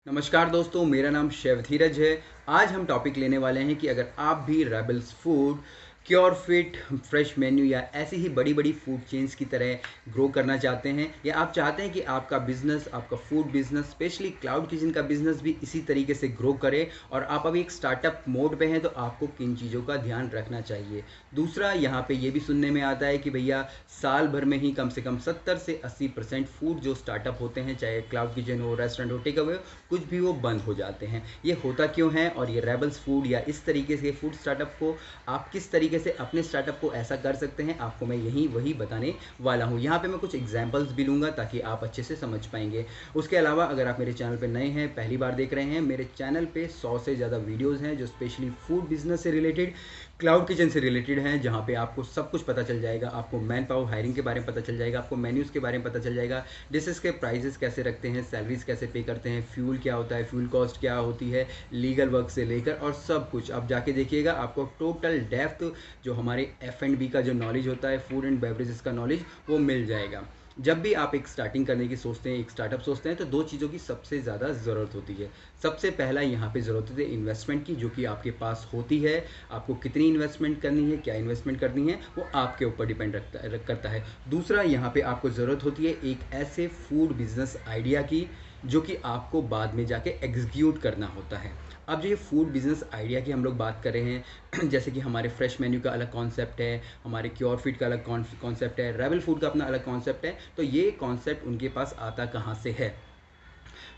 नमस्कार दोस्तों, मेरा नाम शेफ धीरज है। आज हम टॉपिक लेने वाले हैं कि अगर आप भी rebels food, cure fit, fresh menu या ऐसी ही बड़ी बड़ी फूड चेन्स की तरह ग्रो करना चाहते हैं या आप चाहते हैं कि आपका बिजनेस, आपका food business, specially cloud kitchen का बिजनेस भी इसी तरीके से ग्रो करे और आप अभी एक स्टार्टअप मोड पे हैं, तो आपको किन चीज़ों का ध्यान रखना चाहिए। दूसरा, यहाँ पे ये भी सुनने में आता है कि भैया साल भर में ही कम से कम 70 से 80% फूड जो स्टार्टअप होते हैं, चाहे क्लाउड किचन हो, रेस्टोरेंट हो, टेक अवे हो, कुछ भी वो बंद हो जाते हैं। ये होता क्यों है और ये रेबल्स फूड या इस तरीके से फूड स्टार्टअप को आप किस तरीके से अपने स्टार्टअप को ऐसा कर सकते हैं, आपको मैं यही वही बताने वाला हूँ। यहाँ पे मैं कुछ एग्जांपल्स भी लूँगा ताकि आप अच्छे से समझ पाएंगे। उसके अलावा अगर आप मेरे चैनल पे नए हैं, पहली बार देख रहे हैं, मेरे चैनल पे 100 से ज़्यादा वीडियोज़ हैं जो स्पेशली फूड बिजनेस से रिलेटेड, क्लाउड किचन से रिलेटेड हैं, जहाँ पे आपको सब कुछ पता चल जाएगा। आपको मैन पावर हायरिंग के बारे में पता चल जाएगा, आपको मेन्यूज़ के बारे में पता चल जाएगा, डिशेस के प्राइजेस कैसे रखते हैं, सैलरीज कैसे पे करते हैं, फ्यूल क्या होता है, फ्यूल कॉस्ट क्या होती है, लीगल वर्क से लेकर और सब कुछ आप जाके देखिएगा। आपको टोटल डेप्थ जो हमारे F&B का जो नॉलेज होता है, फूड एंड बेवरेजेस का नॉलेज, वो मिल जाएगा। जब भी आप एक स्टार्टिंग करने की सोचते हैं, एक स्टार्टअप सोचते हैं, तो दो चीज़ों की सबसे ज़्यादा ज़रूरत होती है। सबसे पहला यहाँ पे ज़रूरत होती है इन्वेस्टमेंट की, जो कि आपके पास होती है। आपको कितनी इन्वेस्टमेंट करनी है, क्या इन्वेस्टमेंट करनी है, वो आपके ऊपर डिपेंड करता है। दूसरा, यहाँ पे आपको ज़रूरत होती है एक ऐसे फूड बिजनेस आइडिया की जो कि आपको बाद में जाके एग्जीक्यूट करना होता है। अब जो ये फूड बिजनेस आइडिया की हम लोग बात कर रहे हैं, जैसे कि हमारे फ्रेश मेन्यू का अलग कॉन्सेप्ट है, हमारे क्योर फिट का अलग कॉन्सेप्ट है, रेबल फूड का अपना अलग कॉन्सेप्ट है। तो ये कॉन्सेप्ट उनके पास आता कहाँ से है?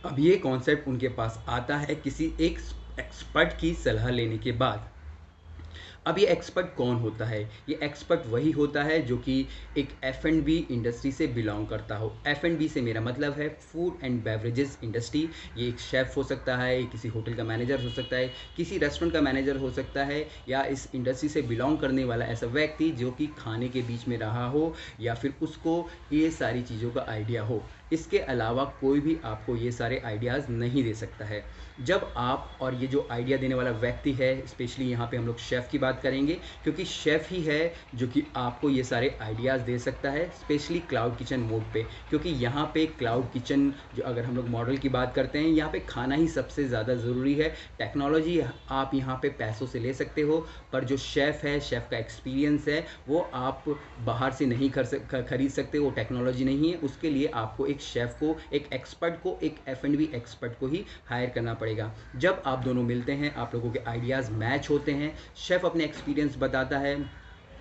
अब ये कॉन्सेप्ट उनके पास आता है किसी एक एक्सपर्ट की सलाह लेने के बाद। अब ये एक्सपर्ट कौन होता है? ये एक्सपर्ट वही होता है जो कि एक F&B इंडस्ट्री से बिलोंग करता हो। F&B से मेरा मतलब है फूड एंड बेवरेजेस इंडस्ट्री। ये एक शेफ़ हो सकता है, ये किसी होटल का मैनेजर हो सकता है, किसी रेस्टोरेंट का मैनेजर हो सकता है, या इस इंडस्ट्री से बिलोंग करने वाला ऐसा व्यक्ति जो कि खाने के बीच में रहा हो या फिर उसको ये सारी चीज़ों का आइडिया हो। इसके अलावा कोई भी आपको ये सारे आइडियाज़ नहीं दे सकता है। जब आप और ये जो आइडिया देने वाला व्यक्ति है, स्पेशली यहाँ पे हम लोग शेफ़ की बात करेंगे, क्योंकि शेफ़ ही है जो कि आपको ये सारे आइडियाज़ दे सकता है, स्पेशली क्लाउड किचन मोड पे। क्योंकि यहाँ पे क्लाउड किचन जो अगर हम लोग मॉडल की बात करते हैं, यहाँ पे खाना ही सबसे ज़्यादा ज़रूरी है। टेक्नोलॉजी आप यहाँ पे पैसों से ले सकते हो, पर जो शेफ़ है, शेफ़ का एक्सपीरियंस है, वो आप बाहर से नहीं खरीद सकते। वो टेक्नोलॉजी नहीं है, उसके लिए आपको एक शेफ़ को, एक एक्सपर्ट को, एक F&B एक्सपर्ट को ही हायर करना पड़ेगा। जब आप दोनों मिलते हैं, आप लोगों के आइडियाज़ मैच होते हैं, शेफ़ अपने एक्सपीरियंस बताता है,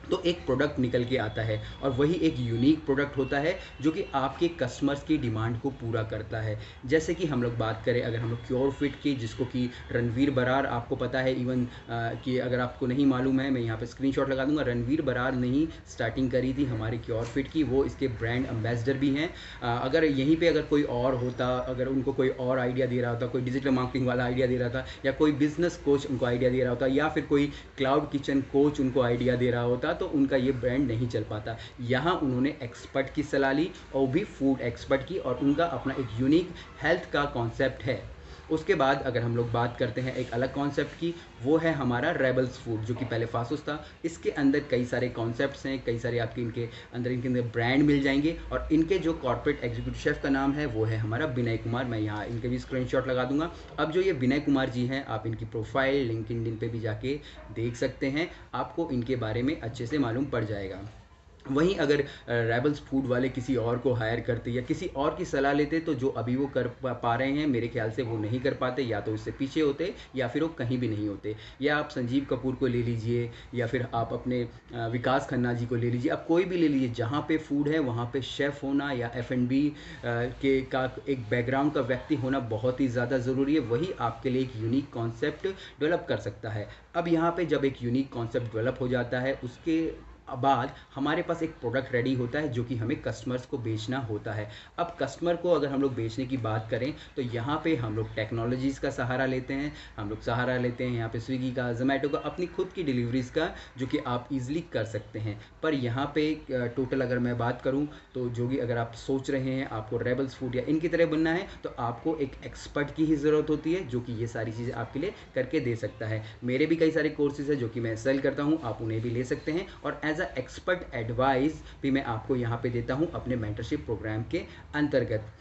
तो एक प्रोडक्ट निकल के आता है और वही एक यूनिक प्रोडक्ट होता है जो कि आपके कस्टमर्स की डिमांड को पूरा करता है। जैसे कि हम लोग बात करें, अगर हम लोग क्योर फिट की, जिसको कि रणवीर बरार, आपको पता है इवन कि अगर आपको नहीं मालूम है, मैं यहाँ पे स्क्रीनशॉट लगा दूंगा, रणवीर बरार ने ही स्टार्टिंग करी थी हमारे क्योर फिट की। वो इसके ब्रांड एम्बेसडर भी हैं। अगर यहीं पे अगर कोई और होता, अगर उनको कोई और आइडिया दे रहा होता, कोई डिजिटल मार्केटिंग वाला आइडिया दे रहा था, या कोई बिजनेस कोच उनको आइडिया दे रहा होता, या फिर कोई क्लाउड किचन कोच उनको आइडिया दे रहा होता, तो उनका ये ब्रांड नहीं चल पाता। यहाँ उन्होंने एक्सपर्ट की सलाह ली, और भी फूड एक्सपर्ट की, और उनका अपना एक यूनिक हेल्थ का कॉन्सेप्ट है। उसके बाद अगर हम लोग बात करते हैं एक अलग कॉन्सेप्ट की, वो है हमारा रेबल्स फूड, जो कि पहले फासुस था। इसके अंदर कई सारे कॉन्सेप्ट्स हैं, कई सारे आपके इनके अंदर ब्रांड मिल जाएंगे, और इनके जो कॉर्पोरेट एग्जीक्यूटिव शेफ का नाम है वो है हमारा विनय कुमार। मैं यहाँ इनके भी स्क्रीनशॉट लगा दूंगा। अब जो ये विनय कुमार जी हैं, आप इनकी प्रोफाइल लिंक्डइन पे भी जाके देख सकते हैं, आपको इनके बारे में अच्छे से मालूम पड़ जाएगा। वहीं अगर रेबल्स फूड वाले किसी और को हायर करते या किसी और की सलाह लेते, तो जो अभी वो कर पा रहे हैं, मेरे ख्याल से वो नहीं कर पाते, या तो इससे पीछे होते या फिर वो कहीं भी नहीं होते। या आप संजीव कपूर को ले लीजिए, या फिर आप अपने विकास खन्ना जी को ले लीजिए, आप कोई भी ले लीजिए। जहाँ पे फूड है वहाँ पे शेफ़ होना या F&B के का एक बैकग्राउंड का व्यक्ति होना बहुत ही ज़्यादा ज़रूरी है। वही आपके लिए एक यूनिक कॉन्सेप्ट डेवलप कर सकता है। अब यहाँ पे जब एक यूनिक कॉन्सेप्ट डेवलप हो जाता है, उसके बाद हमारे पास एक प्रोडक्ट रेडी होता है जो कि हमें कस्टमर्स को बेचना होता है। अब कस्टमर को अगर हम लोग बेचने की बात करें, तो यहाँ पे हम लोग टेक्नोलॉजीज़ का सहारा लेते हैं। हम लोग सहारा लेते हैं यहाँ पे स्विगी का, जोमेटो का, अपनी खुद की डिलीवरीज़ का, जो कि आप इजीली कर सकते हैं। पर यहाँ पे टोटल अगर मैं बात करूँ, तो जो भी अगर आप सोच रहे हैं आपको रेबल्स फूड या इनकी तरह बनना है, तो आपको एक एक्सपर्ट की ही ज़रूरत होती है जो कि ये सारी चीज़ें आपके लिए करके दे सकता है। मेरे भी कई सारे कोर्सेज हैं जो कि मैं सेल करता हूँ, आप उन्हें भी ले सकते हैं, और एज एक्सपर्ट एडवाइस भी मैं आपको यहाँ पे देता हूँ अपने मेंटरशिप प्रोग्राम के अंतर्गत।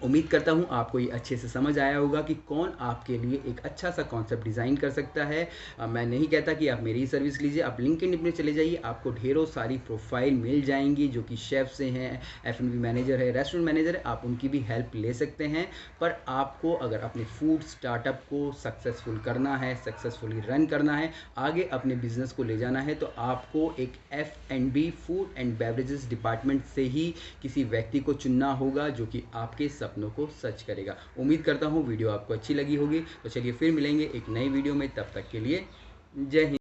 उम्मीद करता हूँ आपको ये अच्छे से समझ आया होगा कि कौन आपके लिए एक अच्छा सा कॉन्सेप्ट डिज़ाइन कर सकता है। मैं नहीं कहता कि आप मेरी ही सर्विस लीजिए, आप लिंक्डइन में चले जाइए, आपको ढेरों सारी प्रोफाइल मिल जाएंगी जो कि शेफ़ से हैं, F&B मैनेजर है, रेस्टोरेंट मैनेजर है, आप उनकी भी हेल्प ले सकते हैं। पर आपको अगर अपने फूड स्टार्टअप को सक्सेसफुल करना है, सक्सेसफुली रन करना है, आगे अपने बिजनेस को ले जाना है, तो आपको एक F&B food and beverages department से ही किसी व्यक्ति को चुनना होगा जो कि आपके सपनों को सच करेगा। उम्मीद करता हूँ वीडियो आपको अच्छी लगी होगी। तो चलिए फिर मिलेंगे एक नई वीडियो में, तब तक के लिए जय हिंद।